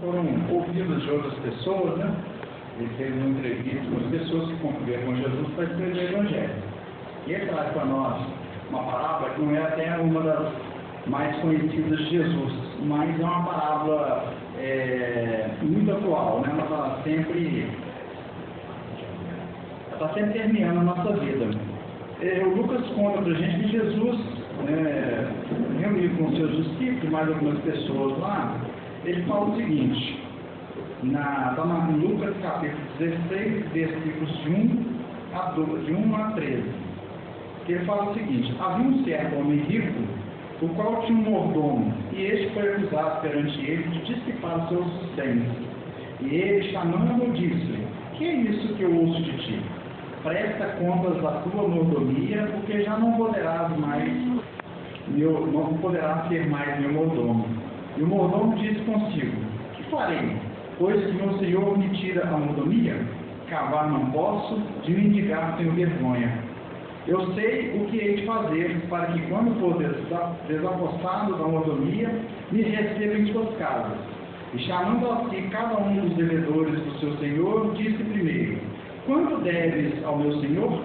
foram ouvidos de outras pessoas, né? Ele fez uma entrevista com as pessoas que conviveram com Jesus para escrever o Evangelho. E ele traz para nós uma parábola que não é até uma das mais conhecidas de Jesus, mas é uma parábola muito atual, né? Ela está sempre permeando a nossa vida. O Lucas conta para a gente que Jesus, reunido com seus discípulos e mais algumas pessoas lá, ele fala o seguinte, está em Lucas capítulo 16, versículos de 1 a 13, que ele fala o seguinte: havia um certo homem rico, o qual tinha um mordomo, e este foi acusado perante ele de dissipar os seus bens. E ele, chamando-o, disse-lhe: que é isso que eu ouço de ti? Presta contas da tua mordomia, porque já não poderás ser mais meu mordomo. E o mordomo disse consigo: que farei? Pois que meu senhor me tira a mordomia? Cavar não posso, de mendigar tenho vergonha. Eu sei o que hei de fazer, para que quando for desapossado da mordomia, me receba em suas casas. E chamando a si cada um dos devedores do seu senhor, disse primeiro: quanto deves ao meu senhor?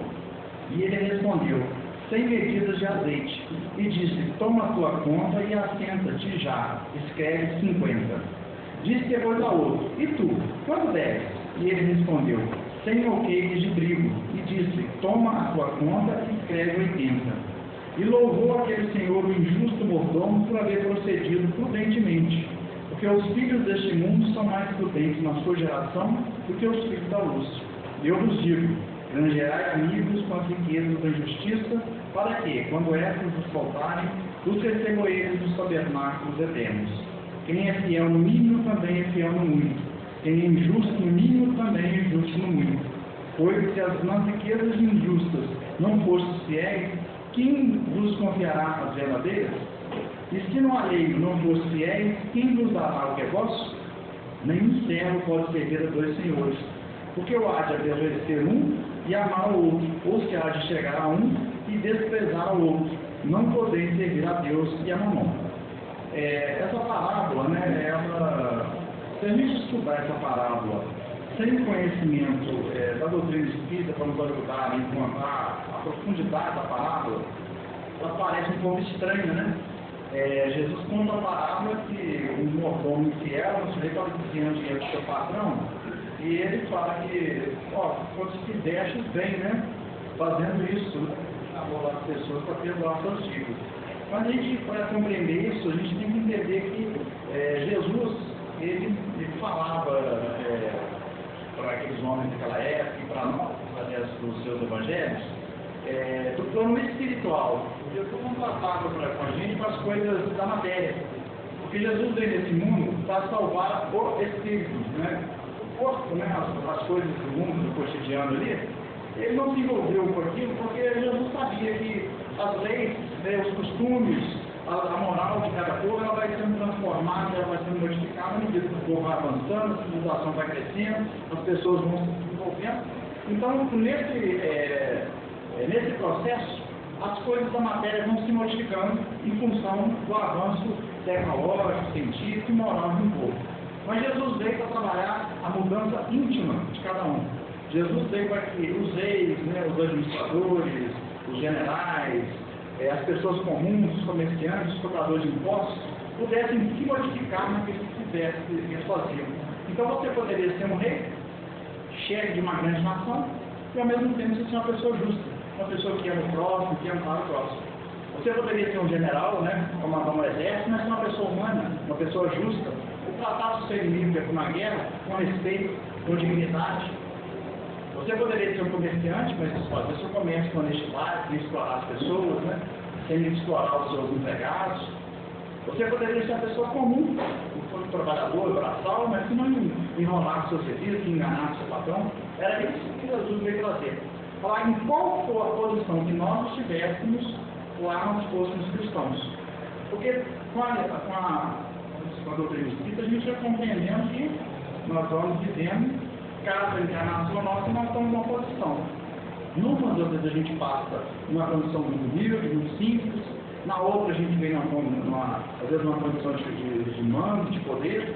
E ele respondeu: 100 medidas de azeite. E disse: toma a tua conta e assenta-te já, escreve 50. Disse depois a outro: e tu, quanto deves? E ele respondeu: 100 alqueires de trigo. E disse: toma a tua conta e escreve 80. E louvou aquele senhor o injusto mordomo por haver procedido prudentemente, porque os filhos deste mundo são mais prudentes na sua geração do que os filhos da luz. Eu vos digo: granjeai amigos com as riquezas da justiça, para que, quando essas vos faltarem, os recebam eles dos tabernáculos eternos. Quem é fiel no mínimo também é fiel no muito. Quem é injusto no mínimo também é injusto no muito. Pois se nas riquezas injustas não fostes fiéis, quem vos confiará as verdadeiras? E se no alheio não fostes fiéis, quem vos dará o que é vosso? Nenhum servo pode servir a dois senhores, porque o há de aborrecer um e amar o outro, ou se há de chegar a um e desprezar o outro. Não podeis servir a Deus e a Mamon. Essa parábola, se a gente estudar essa parábola sem conhecimento da doutrina espírita para nos ajudar a encontrar a profundidade da parábola, ela parece um pouco estranha, né? Jesus conta a parábola que um mordomo infiel, o sujeito estava dizendo dinheiro do seu patrão, e ele fala que, quando se fizeste bem, né? Fazendo isso, abolar as pessoas para perdoar seus dívidas. Mas a gente, para compreender isso, a gente tem que entender que Jesus, ele falava para aqueles homens daquela época e para nós, através dos seus evangelhos, do plano espiritual. Jesus não tratava com a gente com as coisas da matéria. Porque Jesus veio nesse mundo para salvar o espírito, né? O corpo, né? As coisas do mundo, do cotidiano ali. Ele não se envolveu com aquilo porque Jesus sabia que as leis, os costumes, a moral de cada povo, ela vai sendo transformada, ela vai sendo modificada à medida que o povo vai avançando, a civilização vai crescendo, as pessoas vão se desenvolvendo. Então, nesse processo, as coisas da matéria vão se modificando em função do avanço tecnológico, científico e moral do povo. Mas Jesus veio para trabalhar a mudança íntima de cada um. Jesus veio para que os reis, os administradores, os generais, as pessoas comuns, os comerciantes, os cobradores de impostos, pudessem se modificar naquilo que eles faziam. Então você poderia ser um rei, chefe de uma grande nação, e ao mesmo tempo você ser uma pessoa justa, uma pessoa que ama o próximo, que ama o próximo. Você poderia ser um general, comandar um exército, mas ser uma pessoa humana, uma pessoa justa, e tratar o seu inimigo com uma guerra, com respeito, com dignidade. Você poderia ser um comerciante, mas fazer seu comércio com honestidade, sem explorar as pessoas, sem explorar os seus empregados. Você poderia ser uma pessoa comum, um trabalhador, braçal, mas que não enrolar seus serviços, que enganar seu patrão. Era isso que Jesus veio trazer. Falar em qual for a posição que nós estivéssemos, lá nós fôssemos cristãos. Porque com a doutrina espírita, a gente vai compreendendo que nós vamos vivendo cada encarnação nossa, nós estamos numa posição. Numa das vezes a gente passa numa condição muito humilde, muito simples, na outra a gente vem às vezes numa condição de mando, de poder,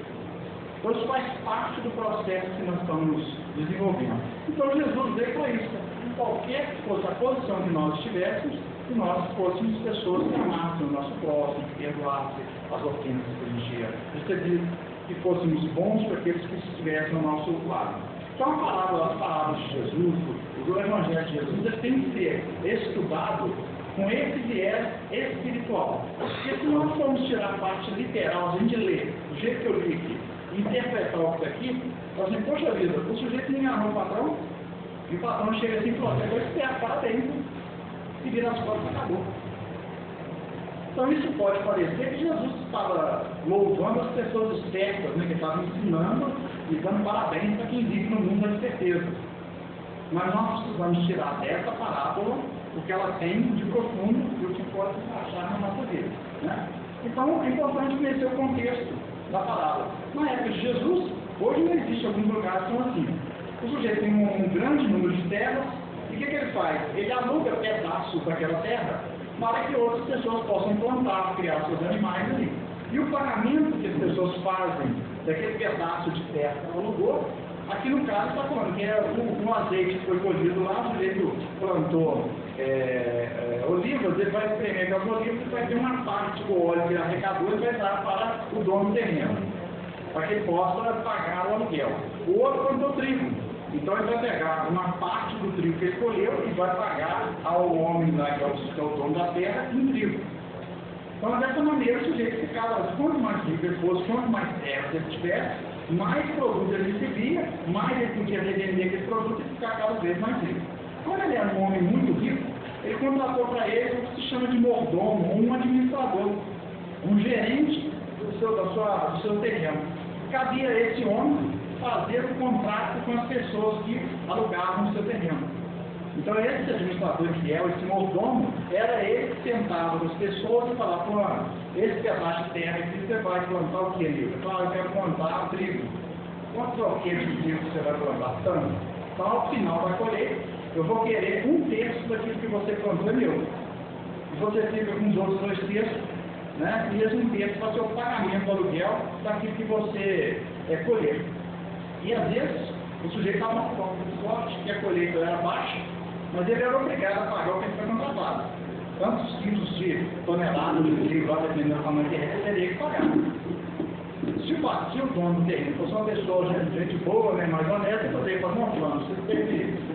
Então isso faz parte do processo que nós estamos desenvolvendo. Então Jesus veio para isso, em qualquer que fosse a posição que nós estivéssemos, que nós fôssemos pessoas que amassem o nosso próximo, que perdoassem as ofensas que a gente ia receber, que fôssemos bons para aqueles que estivessem ao nosso lado. Então as palavras de Jesus, o Evangelho de Jesus, ele tem que ser estudado com esse viés espiritual. Porque se nós formos tirar a parte literal, a gente ler do jeito que eu li aqui, interpretar o que está aqui, nós assim, poxa vida, o sujeito enganou o patrão, e o patrão chega assim e falou, você vai esperar para dentro, e vira as costas e acabou. Então isso pode parecer que Jesus estava louvando as pessoas espertas, né, que estavam ensinando e dando parabéns para quem vive no mundo da esperteza. Mas nós precisamos tirar dessa parábola o que ela tem de profundo e o que pode se achar na nossa vida. Né? Então é importante conhecer o contexto da parábola. Na época de Jesus, hoje não existe alguns lugares que são assim. O sujeito tem um grande número de terras, e o que ele faz? Ele aluga pedaços daquela terra para que outras pessoas possam plantar, criar seus animais ali. E o pagamento que as pessoas fazem daquele pedaço de terra que ela alugou, aqui no caso está falando que é um azeite que foi colhido lá, o sujeito plantou olivas, ele vai espremer aquelas olivas e vai ter uma parte do óleo que ele arrecadou e vai dar para o dono do terreno, para que ele possa pagar o aluguel. O outro plantou trigo, então ele vai pegar uma parte do trigo que ele colheu e vai pagar ao homem lá, que é o dono da terra, em trigo. Então, dessa maneira, o sujeito ficava, quanto mais rico ele fosse, quanto mais terras ele tivesse, mais produto ele recebia, mais ele podia revender aquele produto e ficar cada vez mais rico. Quando ele era um homem muito rico, ele contratou para ele o que se chama de mordomo, um administrador, um gerente do seu terreno. Cabia a esse homem fazer o contrato com as pessoas que alugavam o seu terreno. Então esse administrador fiel, esse mordomo, era ele que sentava com as pessoas e falava, esse pedaço de terra aqui você vai plantar o que ali? Ele falava, eu quero plantar o trigo. Quantos alqueires de trigo você vai plantar? Tanto. Então ao final da colheita, eu vou querer 1/3 daquilo que você plantou é meu. E você fica com os outros 2/3, né? E esse 1/3 vai ser o pagamento do aluguel daquilo que você colher. E às vezes o sujeito estava numa forma de sorte, que a colheita era baixa, mas ele era obrigado a pagar o que ele foi contratado. Tantos quilos de toneladas de trigo, lá dependendo da tamanho de terreno, ele teria que pagar. Se o dono do terreno fosse uma pessoa, gente boa, né, mais honesta, ele poderia fazer um plano.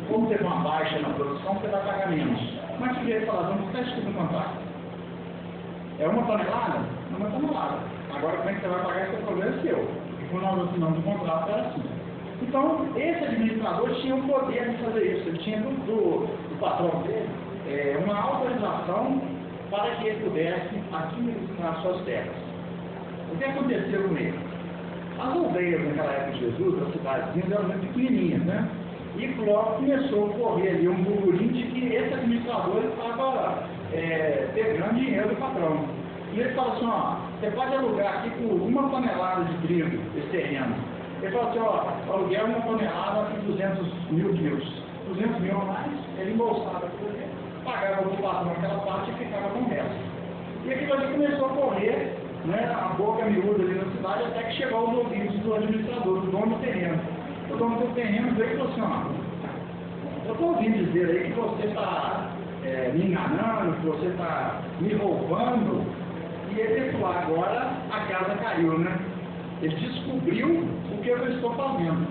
Como teve uma baixa na produção, você vai pagar menos. Mas se o sujeito falar, vamos ficar escrito no contrato. É 1 tonelada? É 1 tonelada. Agora, como é que você vai pagar, esse problema é seu. E quando nós assinamos o contrato, era assim. Então, esse administrador tinha o poder de fazer isso. Ele tinha do patrão dele uma autorização para que ele pudesse administrar suas terras. O que aconteceu com ele? As aldeias naquela época de Jesus, as cidadezinhas, eram muito pequenininhas, né? E logo começou a correr ali um burburinho de que esse administrador estava pegando dinheiro do patrão. E ele falou assim, ó, você pode alugar aqui por 1 tonelada de trigo esse terreno. Ele falou assim, ó, o aluguel é 1 tonelada por 200 mil quilos. 200 mil a mais, ele embolsava aquilo ali, pagava o patrão aquela parte e ficava com o resto. E aquilo ali começou a correr, né, a boca miúda ali na cidade, até que chegou aos ouvidos do administrador, do dono do terreno. O dono do terreno veio e falou assim, ó, eu estou ouvindo dizer aí que você está me enganando, que você está me roubando, e ele falou, agora a casa caiu, né? Ele descobriu o que eu estou fazendo.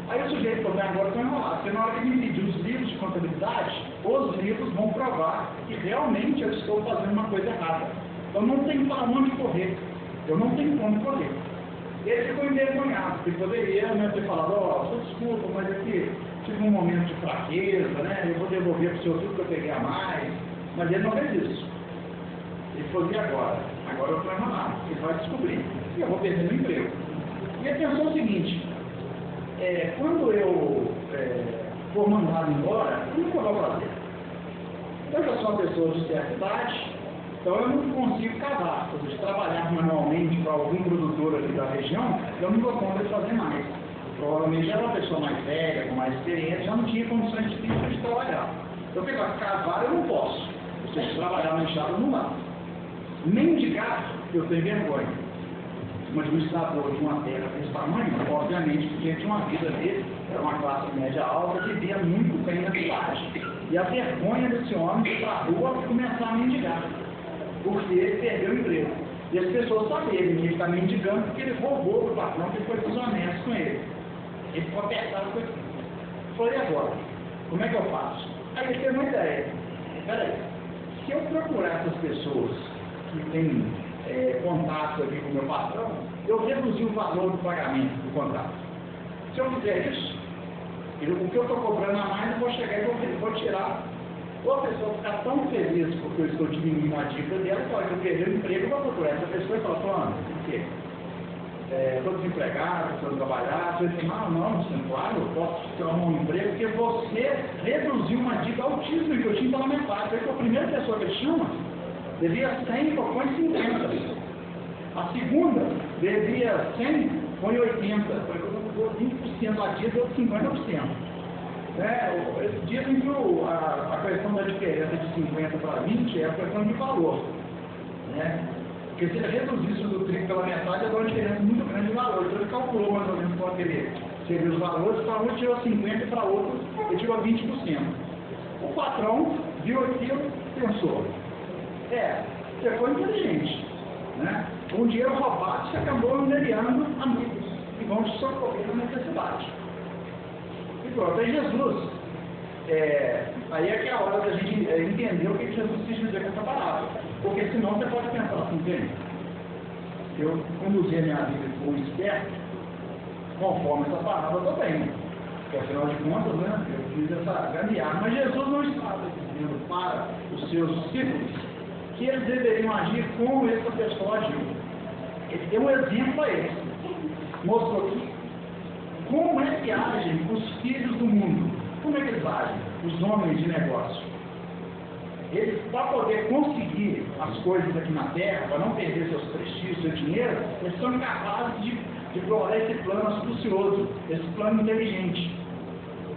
Aí o sujeito falou, agora estou enrolado, porque na hora que ele pedir os livros de contabilidade, os livros vão provar que realmente eu estou fazendo uma coisa errada. Eu não tenho para onde correr. Eu não tenho como correr. Ele ficou envergonhado, porque poderia ter falado, ó, desculpa, mas aqui tive um momento de fraqueza, né? Eu vou devolver para o senhor tudo que eu peguei a mais. Mas ele não fez isso. Ele falou, e agora? Agora eu estou enrolado. Ele vai descobrir. E eu vou perder meu emprego. E ele pensou o seguinte, quando eu for mandado embora, o que eu vou fazer? Eu já sou uma pessoa de certa idade, então eu não consigo casar. Ou seja, trabalhar manualmente para algum produtor aqui da região, eu não dou conta de fazer mais. Provavelmente já era uma pessoa mais velha, com mais experiência, já não tinha condições físicas de trabalhar. Eu pegar casar eu não posso. Ou seja, trabalhar na enxada não dá. Mendigar, eu tenho vergonha. um administrador de uma terra desse tamanho, obviamente, porque tinha uma vida dele, era uma classe média alta, que vivia muito bem na cidade. E a vergonha desse homem de ir para a rua e começar a mendigar, porque ele perdeu o emprego. E as pessoas sabiam que ele está mendigando porque ele roubou do patrão, que foi desonesto com ele. Ele ficou apertado com ele. Falei, agora, como é que eu faço? Aí ele teve uma ideia. Peraí, se eu procurar essas pessoas que têm contato aqui com o meu patrão, eu reduzi o valor do pagamento do contrato. Se eu fizer isso, o que eu estou cobrando a mais, eu vou chegar e vou tirar. Ou a pessoa ficar tão feliz porque eu estou diminuindo a dívida dela, que eu perder o emprego, eu vou procurar essa pessoa e falar, fulano, por quê? Estou desempregado, estou trabalhar, você diz, não, claro, eu posso te arrumar um emprego, porque você reduziu uma dívida altíssima que eu tinha pela metade. Aí a primeira pessoa que ele chama, devia 100, põe 50. A segunda, devia 100, põe 80. Põe 20% a dívida, 50%. Eles dizem que a questão da diferença de 50 para 20 é a questão de valor. Né? Porque se ele reduzisse o 30 pela metade, dá uma diferença muito grande de valor. Então ele calculou mais ou menos quanto ele seria os valores, para um tirou 50 e para outro ele tirou 20%. O patrão viu aquilo e pensou, você foi inteligente. Né? Com dinheiro roubado, você acabou enganando amigos que vão te socorrer na necessidade. E pronto, aí Jesus, aí é que é a hora da gente entender o que Jesus quis dizer com essa palavra. Porque senão você pode pensar assim, bem, eu conduzi a minha vida como esperto, conforme essa palavra também. Porque afinal de contas, né, eu fiz essa gambiarra. Mas Jesus não estava dizendo para os seus discípulos que eles deveriam agir como essa pessoa agiu. Ele deu um exemplo a eles. Mostrou aqui como é que agem os filhos do mundo. Como é que eles agem? Os homens de negócio. Eles, para poder conseguir as coisas aqui na Terra, para não perder seus prestígios, seu dinheiro, eles são capazes de provar esse plano astucioso, esse plano inteligente.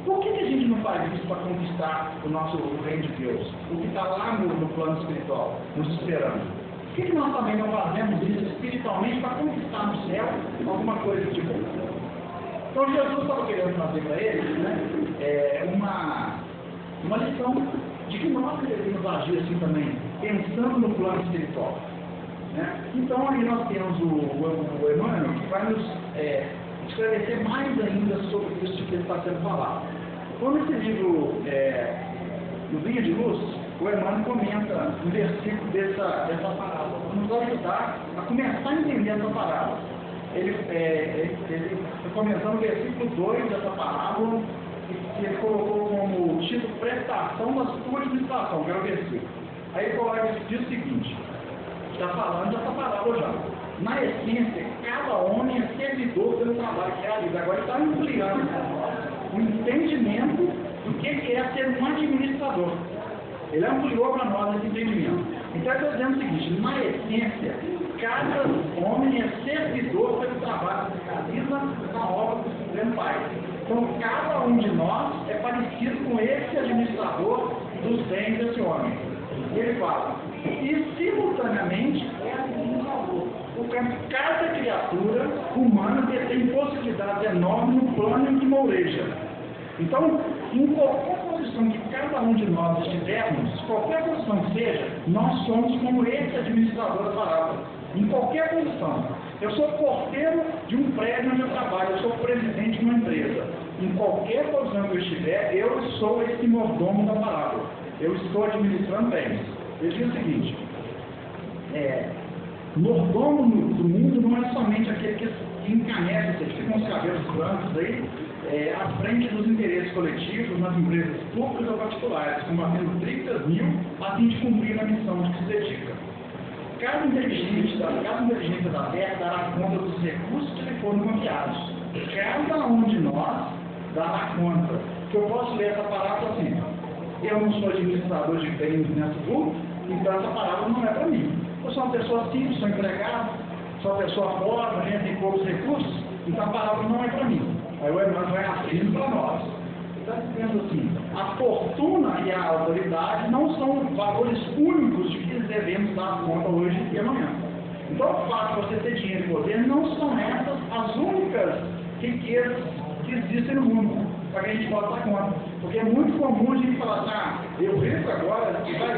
Por que a gente não faz isso para conquistar o reino de Deus? O que está lá no plano espiritual, nos esperando? Por que nós também não fazemos isso espiritualmente para conquistar no céu alguma coisa de bom? Então Jesus estava querendo fazer para eles, né, uma lição de que nós devemos agir assim também, pensando no plano espiritual. Né? Então aí nós temos o Emmanuel, que vai nos esclarecer mais ainda sobre isso que ele está sendo falado. Quando esse livro do Vinha de Luz, o Emmanuel comenta um versículo dessa parábola, para nos ajudar a começar a entender essa parábola. Ele está comentando o versículo 2 dessa parábola, que ele colocou como título prestação da sua administração, que era o versículo. Aí ele coloca diz o seguinte, está falando dessa parábola já. Na essência, cada homem é servidor pelo trabalho que realiza. Agora ele está ampliando o entendimento do que é ser um administrador. Ele ampliou para nós esse entendimento. Então ele está dizendo o seguinte, na essência, cada homem é servidor pelo trabalho que realiza na obra do Supremo Pai. Então cada um de nós é parecido com esse administrador dos bens desse homem. E ele fala, e simultaneamente é administrador. Portanto, cada criatura humana tem possibilidades enormes no plano em que moureja. Então, em qualquer posição que cada um de nós estivermos, qualquer posição que seja, nós somos como esse administrador da parábola. Em qualquer posição. Eu sou porteiro de um prédio onde eu trabalho, eu sou presidente de uma empresa. Em qualquer posição que eu estiver, eu sou esse mordomo da parábola. Eu estou administrando bens. Ele diz o seguinte, mordomo do mundo não é somente aquele que encanece, que fica com os cabelos brancos aí, à frente dos interesses coletivos nas empresas públicas ou particulares, combatendo 30 mil a fim de cumprir a missão de que se dedica. Cada inteligente da Terra dará conta dos recursos que lhe foram confiados. Cada um de nós dará conta. Que eu posso ler essa parábola assim, eu não sou administrador de bens nessa grupo, então essa parábola não é para mim. Eu sou uma pessoa simples, sou empregado, sou uma pessoa pobre, tem poucos recursos, então a parábola não é para mim. Aí o Emmanuel vai abrindo para nós. Está dizendo assim, a fortuna e a autoridade não são valores únicos de que devemos dar conta hoje e amanhã. Então, o fato de você ter dinheiro e poder não são essas as únicas riquezas que existem no mundo, para que a gente possa dar conta. Porque é muito comum a gente falar assim, ah, eu rico agora, e vai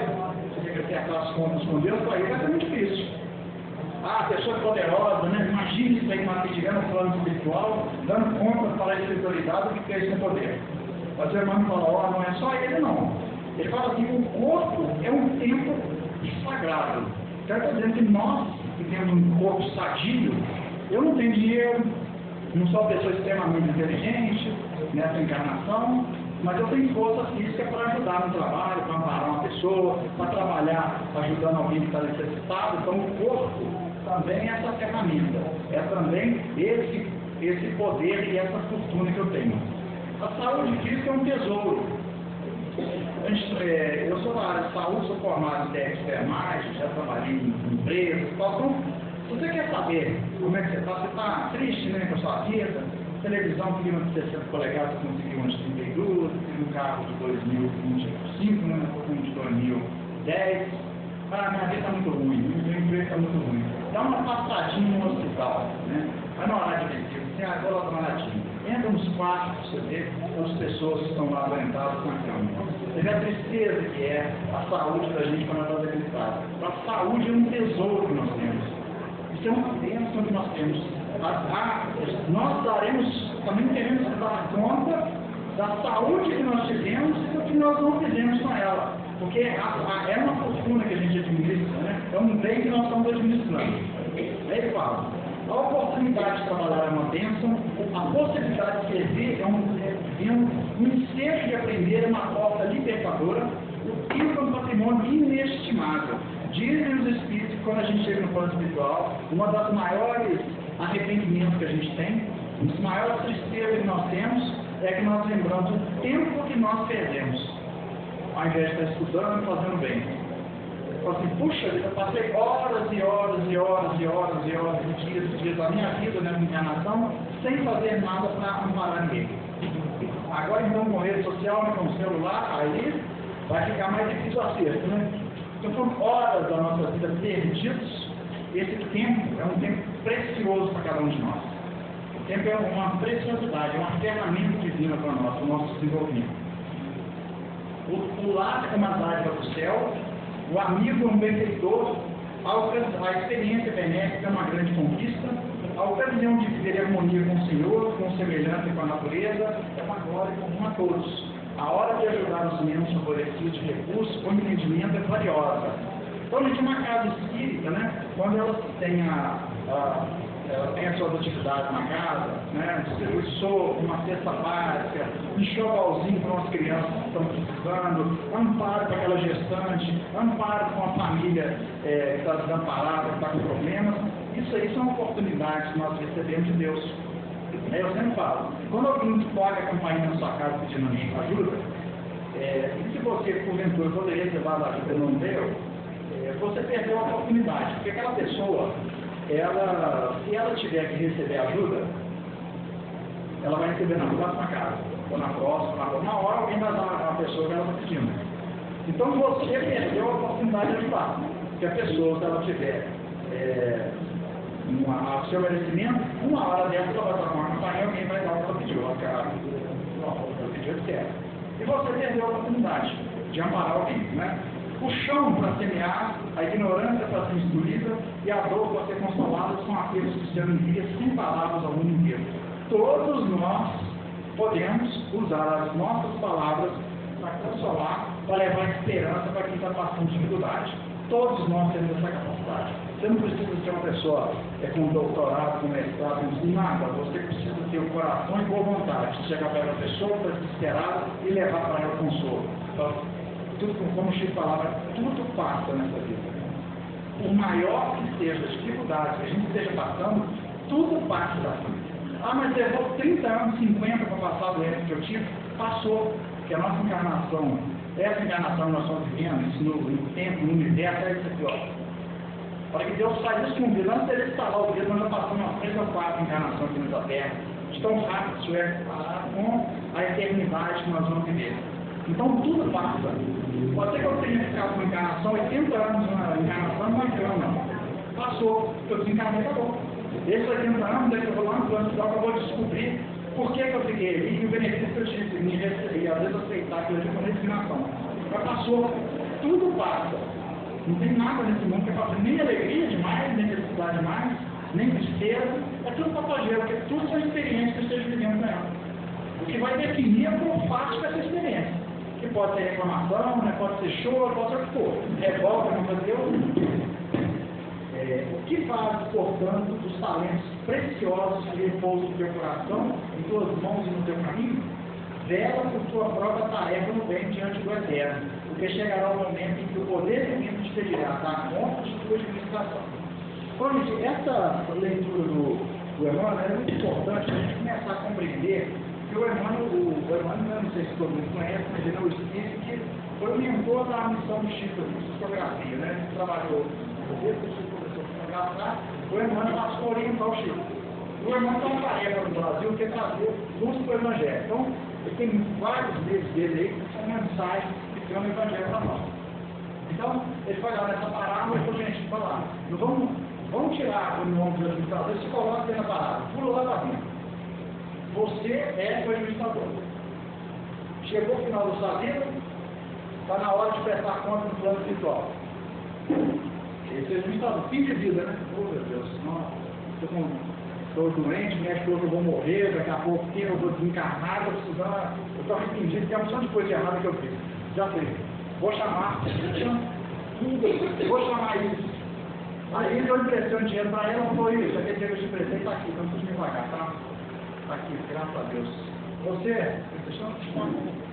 acertar as contas com Deus, para ele vai ser muito difícil. Ah, a pessoa poderosa, né? Imagine isso aí, mas estiver no plano espiritual, dando conta para a espiritualidade do que é esse poder. Mas o irmão fala, ó, não é só ele não. Ele fala assim, o corpo é um templo sagrado. Então, está dizendo que nós, que temos um corpo sadio, eu não tenho dinheiro, não sou uma pessoa extremamente inteligente nessa encarnação, mas eu tenho força física para ajudar no trabalho, para amparar uma pessoa, para trabalhar ajudando alguém que está necessitado. Então, o corpo também é essa ferramenta, é também esse poder e essa fortuna que eu tenho. A saúde física é um tesouro. Eu sou da área de saúde, sou formado em técnicos enfermagem, já trabalhei em empresas. Então, se você quer saber como é que você está triste, né, com a sua vida, televisão clima de 60 polegadas, conseguiu umas 32, tive um carro de 2025, né, um de 2010. Ah, minha vida está muito ruim, meu emprego está muito ruim. Dá uma passadinha no hospital, né? Vai na hora de visita, assim, ah, vou lá dar uma latinha. Entra nos quartos para você ver as pessoas que estão lá aguentadas na cama. Você vê a tristeza que é a saúde da gente quando nós estamos debilitados. A saúde é um tesouro que nós temos. Isso é uma bênção que nós temos. Nós também queremos dar conta da saúde que nós tivemos e do que nós não fizemos com ela. Porque é uma fortuna que a gente administra, né? É um bem que nós estamos administrando. Aí ele fala, a oportunidade de trabalhar é uma bênção, a possibilidade de servir é um ensejo de aprender é uma porta libertadora, o tempo é um patrimônio inestimável. Dizem os Espíritos que quando a gente chega no plano espiritual, uma das maiores arrependimentos que a gente tem, uma das maiores tristezas que nós temos, é que nós lembramos o tempo que nós perdemos, ao invés de estar estudando e fazendo bem. Fala assim, puxa vida, eu passei horas e horas e horas e horas e horas e dias da minha vida, nessa encarnação, sem fazer nada para amparar ninguém. Agora então com rede social, com o celular, aí vai ficar mais difícil o acerto, né? Então são horas da nossa vida perdidos. Esse tempo é um tempo precioso para cada um de nós. O tempo é uma preciosidade, é uma ferramenta divina para nós, para o nosso desenvolvimento. O lar é uma dádiva do céu, o amigo é um benfeitor, a experiência benéfica é uma grande conquista, a ocasião de viver em harmonia com o Senhor, com semelhança com a natureza, é uma glória comum a todos. A hora de ajudar os menos favorecidos de recursos com entendimento é valiosa. Então, a gente tem uma casa espírita, né? Quando ela tem ela tem as suas atividades na casa, né? Distribuição, uma cesta básica, enxovalzinho para umas crianças que estão precisando, amparo para aquela gestante, amparo com a família que está desamparada, que está com problemas. Isso aí são oportunidades que nós recebemos de Deus. Eu sempre falo, quando alguém toca a campainha na sua casa pedindo ajuda, e se você, porventura, poderia ter dado ajuda e não deu, você perdeu a oportunidade, porque aquela pessoa, se ela tiver que receber ajuda, ela vai receber na próxima casa, ou na próxima, uma hora alguém vai dar a pessoa que ela está pedindo. Então você perdeu a oportunidade de ajudar, porque a pessoa, se ela tiver a seu merecimento, uma hora dessa ela vai tocar uma campainha e alguém vai dar o que ela pediu, ela pediu certo. E você perdeu a oportunidade de amparar alguém, né? O chão para semear, a ignorância para ser instruída e a dor para ser consolada são aqueles que se enviam sem palavras ao mundo inteiro. Todos nós podemos usar as nossas palavras para consolar, para levar esperança para quem está passando dificuldade. Todos nós temos essa capacidade. Você não precisa ser uma pessoa com doutorado, com mestrado, com nada. Você precisa ter o coração e boa vontade de chegar para a pessoa, para desesperada e levar para ela consolo. Então, tudo, como o Chico falava, tudo passa nessa vida. Por maior que seja as dificuldades que a gente esteja passando, tudo passa daqui. Ah, mas levou 30 anos, 50 para passar o doença que eu tive? Passou. Porque a nossa encarnação, essa encarnação que nós estamos vivendo, isso no tempo, no universo, é isso aqui, ó. Para que Deus faz isso com o vida, antes dele instalar o vida, nós já passamos umas 3 ou 4 encarnações aqui nessa terra. De tão rápido isso é com a eternidade que nós vamos viver. Então tudo passa. Pode ser que eu tenha ficado com encarnação 80 anos na encarnação, não vai não. Passou, eu desencarnei, acabou. Esses 80 anos, daí eu vou lá no plano espiritual que eu vou descobrir por que eu fiquei ali e o benefício que eu tive, e às vezes aceitar aquilo ali como resignação. Mas passou, tudo passa. Não tem nada nesse mundo que passa, nem alegria demais, nem felicidade demais, nem tristeza, é tudo passageiro, porque tudo são experiências que eu esteja vivendo com ela. O que vai definir é o que eu faço com essa experiência. Que pode ser reclamação, né? Pode ser choro, pode ser o que for. Revolta, não fazer o que faz, portanto, dos talentos preciosos que repousam no teu coração, em tuas mãos e no teu caminho? Vela por tua própria tarefa no bem diante do Eterno, porque chegará o momento em que o poder divino te pedirá dar conta de tua administração. Então, gente, essa leitura do Emmanuel é muito importante para a gente começar a compreender que o Emmanuel, não sei se todo mundo conhece, mas ele é o espírito que foi o mentor da missão do Chico de psicografia, né? Ele trabalhou desde que o Chico começou a psicografar, o Emmanuel passou a orientar o Chico. O Emmanuel tem uma tarefa no Brasil que é trazer luz para o Evangelho. Então, ele tem vários livros dele aí que são mensagens que tem no Evangelho para nós. Então, ele foi lá nessa parábola e falou, gente, falar, vamos tirar o nome do administrador, se coloca dentro da parábola, pula lá para dentro. Você é o administrador. Chegou o final da sua vida, está na hora de prestar conta no plano espiritual. Esse é o administrador, fim de vida, né? Oh, meu Deus, estou doente, me acho que hoje eu vou morrer, daqui a pouco eu vou desencarnar, estou precisando, eu estou arrependido, tem uma opção de coisa errada que eu fiz. Já fiz. Vou chamar isso. Aí eu emprestei um dinheiro para ela, não foi isso, aquele dinheiro que eu te emprestei está aqui, não precisa me pagar, tá? Está aqui, graças a Deus. Você,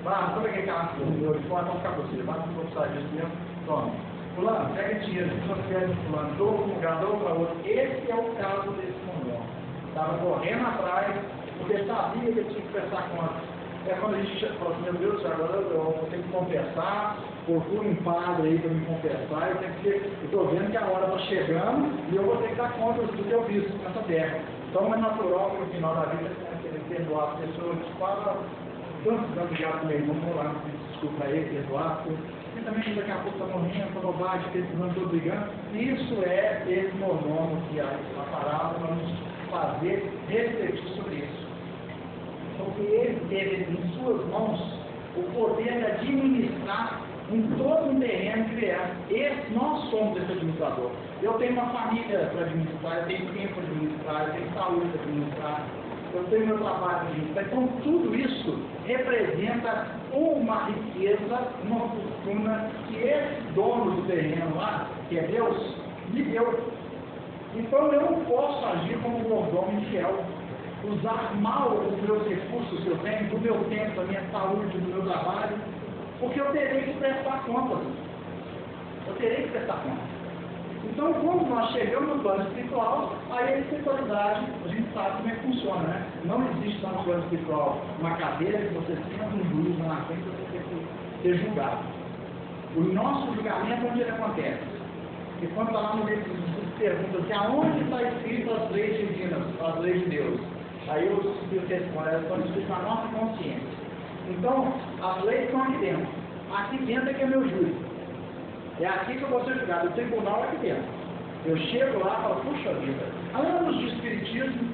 vai, toma aquele carro meu de fora, vamos ficar com você, vai não precisar disso mesmo, toma. Fulano, pega esse dinheiro, se você quer de fulano, dou para um lugar, dou para outro. Esse é o caso desse momento. Estava correndo atrás, porque sabia que ele tinha que prestar conta. É quando a gente fala assim, meu Deus, agora eu vou ter que confessar, procuro um padre aí para me confessar, eu estou vendo que a hora está chegando e eu vou ter que dar conta do que eu fiz nessa terra. Então é natural que no final da vida ele perdoar as pessoas, fala, tanto obrigado meu irmão, vou lá, desculpa aí, perdoar, e também daqui a pouco está morrendo, está bobagem, estou brigando. Isso é esse mordomo que a parábola vai nos fazer refletir sobre isso. Porque ele teve em suas mãos o poder de administrar em todo um terreno criado. Nós somos esse administrador. Eu tenho uma família para administrar, eu tenho tempo para administrar, eu tenho saúde para administrar, eu tenho meu trabalho para administrar. Então, tudo isso representa uma riqueza, uma fortuna que esse dono do terreno lá, que é Deus, me deu. Então, eu não posso agir como um mordomo infiel. Usar mal os meus recursos que eu tenho, do meu tempo, da minha saúde, do meu trabalho, porque eu terei que prestar contas. Eu terei que prestar contas. Então, quando nós chegamos no plano espiritual, aí a espiritualidade, a gente sabe como é que funciona, né? Não existe lá no plano espiritual uma cadeira que você senta um juiz lá na frente para você ter que ser julgado. O nosso julgamento, onde ele acontece? E quando está lá no livro, você pergunta assim, aonde está escrito as leis divinas, as leis de Deus? Aí os Espíritos respondem, elas estão escritas na nossa consciência. Então, as leis estão aqui dentro. Aqui dentro é que é meu juízo. É aqui que eu vou ser julgado. O tribunal é aqui dentro. Eu chego lá e falo, puxa vida, anos de espiritismo,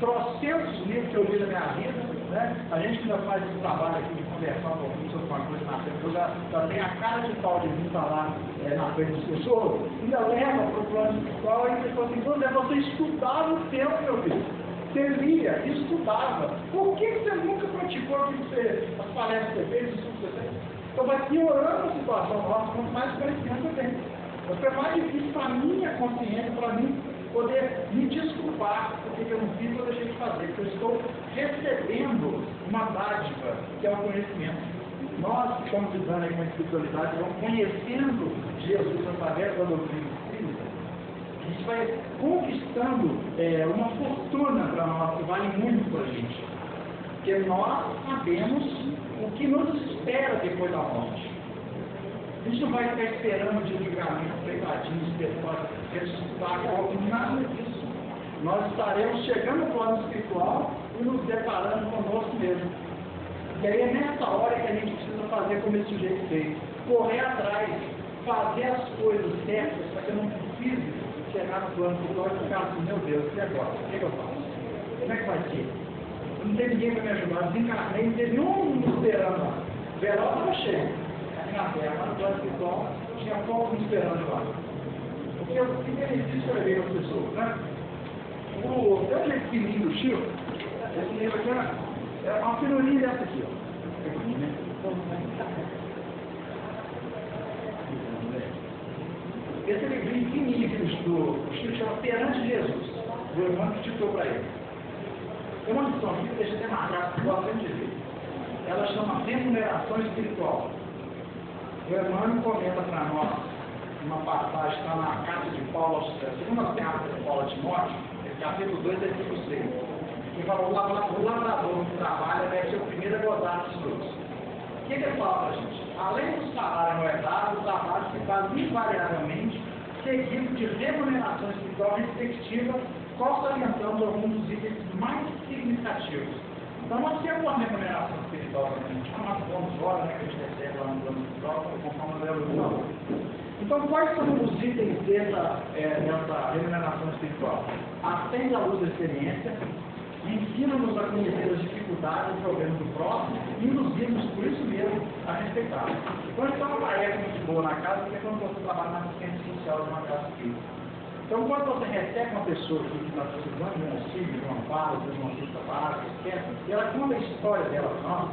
trocentos livros que eu li na minha vida, né? A gente ainda faz esse trabalho aqui de conversar um pouquinho sobre uma coisa na frente. Eu já tenho a cara de pau de vir falar na frente das pessoas, ainda leva para o plano espiritual e a pessoa assim, você estudava o tempo, meu filho. Você lia, estudava. Por que você nunca praticou as palestras que você fez, os estudos que você fez? Então vai piorando a situação nossa, quanto mais conhecimento eu tenho. Vai ficar mais difícil para a minha consciência, para mim poder me desculpar porque eu não fiz ou deixei de fazer, porque eu estou recebendo uma dádiva, que é o conhecimento. Nós que estamos lidando aí com a espiritualidade, vamos conhecendo Jesus através da doutrina espírita, a gente vai conquistando uma fortuna para nós, que vale muito para a gente. Porque nós sabemos o que nos espera depois da morte. A gente não vai ficar esperando de julgamento, pegadinhos, ressuscitar, nada disso. Nós estaremos chegando no plano espiritual e nos deparando conosco mesmo. E aí é nessa hora que a gente precisa fazer como esse sujeito fez. Correr atrás, fazer as coisas certas para que eu não precise chegar no plano espiritual e ficar assim, meu Deus, e agora? O que eu faço? Como é que vai ser? Não tem ninguém para me ajudar, desencarnei, não teve nenhum me esperando lá. O velório estava cheio. Aqui na Terra, lá no plano espiritual, tinha pouco me esperando lá. Porque o que benefício eu levei as pessoas, né? Tem um jeito fininho do Chico, esse livro aqui é uma finurinha dessa aqui, ó. Aqui, né? Esse livrinho fininho aqui do Chico chama Perante Jesus. O irmão que ditou para ele. Tem uma lição aqui que deixa até marcado, que eu gosto sempre de ver. Ela chama Remuneração Espiritual. O irmão comenta para nós uma passagem que está na carta de Paulo, a segunda carta de Paulo a Timóteo, capítulo 2, versículo 6. Que fala, o lavrador que trabalha deve ser o primeiro a gozar dos frutos. O que ele fala para a gente? Além do salário não é dado, o trabalho se faz invariavelmente, seguido de remuneração espiritual respectiva, salientando alguns dos itens mais significativos. Então, nós temos uma remuneração espiritual também, a gente chama de bônus hora, né, que a gente recebe lá no plano espiritual, conforme a evolução. Então, quais são os itens dessa remuneração espiritual? Acende a luz da experiência, ensina-nos a conhecer as dificuldades e problemas do próximo e induzimos, por isso mesmo, a respeitar. Então, isso é uma tarefa muito boa na casa, porque é quando você trabalha na assistência social de uma casa espírita. Então, quando você recebe uma pessoa que está precisando de um auxílio, de um amparo, de uma cesta básica, etc., e ela conta a história dela para nós,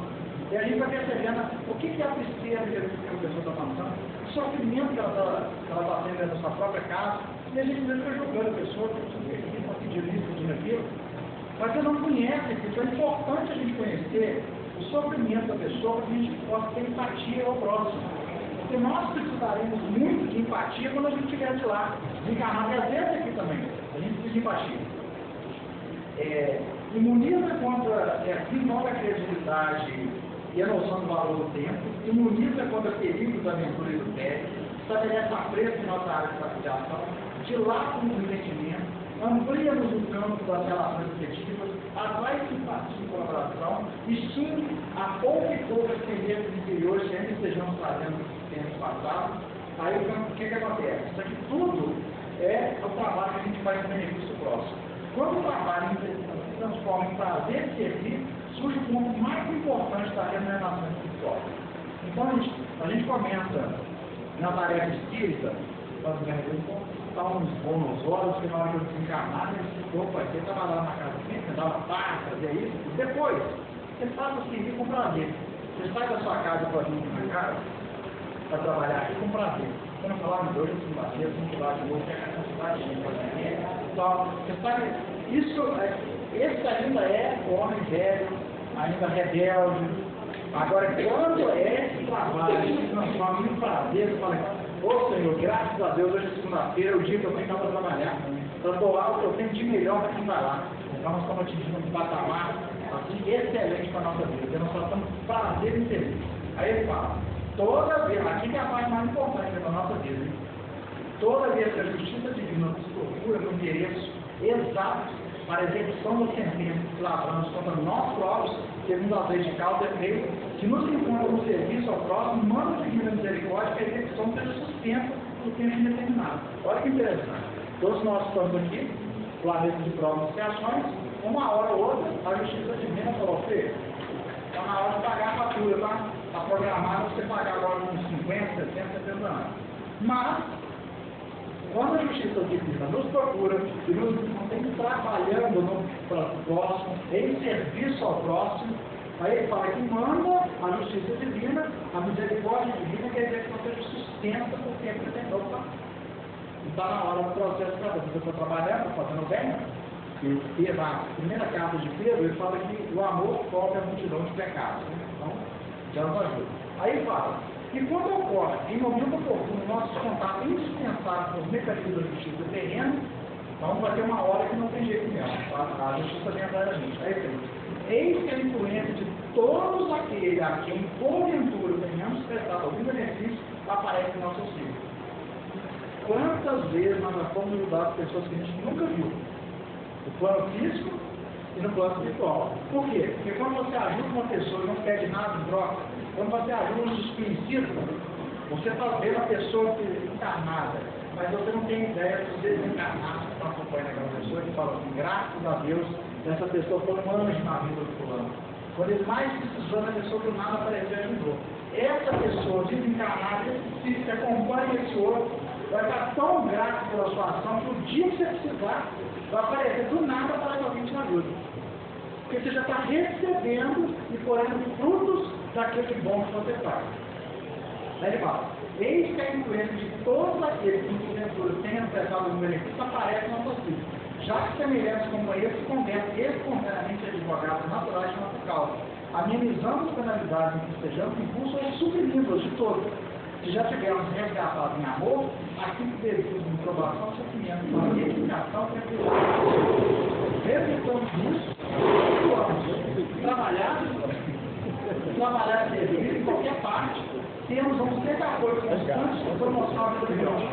e a gente vai percebendo o que é a tristeza que a pessoa está passando, o sofrimento que ela está tendo dentro da sua própria casa, e a gente fica julgando a pessoa, que está pedindo isso, pedindo aquilo, mas você não conhece, porque é importante a gente conhecer o sofrimento da pessoa para que a gente possa ter empatia ao próximo. Porque nós precisaremos muito de empatia quando a gente estiver de lá, desencarnado, e às vezes aqui também, a gente precisa de empatia. Imuniza contra a ignora a credibilidade e a noção do valor do tempo, imuniza contra perigos da aventura e do tédio, estabelece apreço em nossa área de atuação, dilata o entendimento, amplia-nos o campo das relações afetivas, atrai simpatia e colaboração, extingue a pouca e poucas tendências interiores que ainda estejamos fazendo nos tempos passados. Aí o que acontece? Isso aqui tudo é o trabalho que a gente faz no benefício próximo. Quando o trabalho se transforma em prazer de servir, surge o ponto mais importante da remuneração espiritual. Então a gente começa na tarefa espírita, está uns bons horas, que na hora que eu desencarnar, esse corpo vai ter trabalhar na casa sempre, dar uma paz, fazer isso. Depois, você faz o serviço com prazer. Você sai da sua casa para vir na casa, para trabalhar aqui com prazer. Você não falar de hoje, com prazer, você não falar de hoje, a cidade de então, você sabe, esse ainda é o homem velho, ainda rebelde. Agora, quando esse trabalho se transforma em prazer, você fala, ô Senhor, graças a Deus, hoje é segunda-feira, o dia que eu tenho para trabalhar, para doar o que eu tenho de melhor para quem vai lá. Então, nós estamos atingindo um patamar assim, excelente para a nossa vida, nós só estamos prazer em servir. Aí ele fala, toda vez, aqui que é a parte mais importante da nossa vida, hein? Toda vez que a justiça divina nos procura com endereços exatos para a execução da sentença que lavramos contra nós próprios, segundo as leis de causa e efeito, que nos encontra no serviço ao próximo, manda divina misericórdia que a execução seja suspensa por tempo indeterminado. Olha que interessante. Todos nós estamos aqui, planeta de provas e expiações, uma hora ou outra, a justiça divina falou, filho, está na hora de pagar a fatura, tá? Está programado você pagar agora uns 50, 60, 70 anos. Mas, quando a justiça divina nos procura e nos mantém trabalhando no próximo, em serviço ao próximo, aí ele fala que manda a justiça divina, a misericórdia divina, quer dizer que você sustenta por tempo determinado. E está na hora do processo para você. Você está trabalhando, está fazendo bem. E na primeira carta de Pedro, ele fala que o amor cobre a multidão de pecados. Né? Então, já nos ajuda. Aí ele fala, e quando ocorre, em momento oportuno, nossos contatos indispensáveis com os mecanismos da justiça terrena, então vai ter uma hora que não tem jeito mesmo. A justiça vem atrás da gente. Aí tem, eis que a influência de todos aqueles a quem, porventura, tenhamos prestado algum benefício, aparece no nosso ciclo. Quantas vezes nós fomos ajudados pessoas que a gente nunca viu? No plano físico e no plano espiritual. Por quê? Porque quando você ajuda uma pessoa e não pede nada em troca, quando você ajuda um desconhecido, você está vendo a pessoa encarnada, mas você não tem ideia dos desencarnados que estão acompanhando aquela pessoa que fala assim, graças a Deus, essa pessoa foi um anjo na vida do fulano. Quando ele mais precisou, a pessoa do nada apareceu e ajudou. Essa pessoa desencarnada, que acompanha esse outro, vai estar tão grato pela sua ação que o dia que você precisar, vai aparecer do nada para alguém te ajuda. Porque você já está recebendo e colhendo frutos daquele bom que você faz. Aí ele fala, eis que a influência de todos aqueles que porventura tenham prestado um benefício aparece na sua vida. Já que semelhantes companheiros se convertem espontaneamente advogados naturais de nossa causa, amenizando as penalidades em que estejamos impulsos e suprimindo-as de todos. Se já tivermos resgatado em amor, aquilo que devido de provação, sofrimento, para edificação, refletamos nisso, trabalhar servir em qualquer parte, temos um secador constante de promoção da vida de Deus.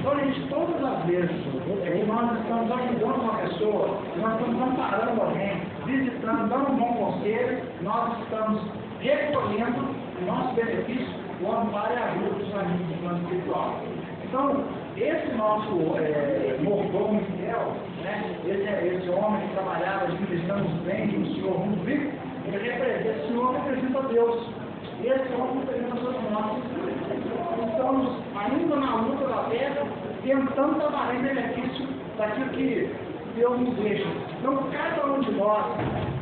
Então, gente, todas as vezes que nós estamos ajudando uma pessoa, nós estamos amparando alguém, visitando, dando um bom conselho, nós estamos recolhendo o nosso benefício, o amparo e a ajuda dos amigos do plano espiritual. Então, esse nosso mordomo Miguel, né, esse homem que trabalhava administrando os bens do Senhor muito rico, esse Senhor representa Deus. Esse homem representa todos nós. Estamos ainda na luta da terra, tentando trabalhar em benefício daquilo que Deus nos deixa. Então, cada um de nós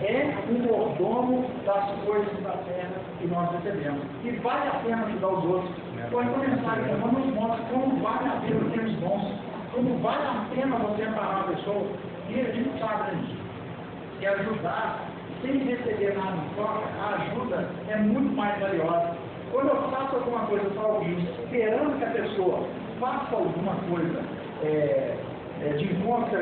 é um mordomo das coisas da terra que nós recebemos. E vale a pena ajudar os outros. Pode começar aqui, nos mostra como vale a pena ter os bons, como vale a pena você amparar a pessoa. E a gente sabe disso. E ajudar, sem receber nada em troca, a ajuda é muito mais valiosa. Quando eu faço alguma coisa para alguém, esperando que a pessoa faça alguma coisa de encontro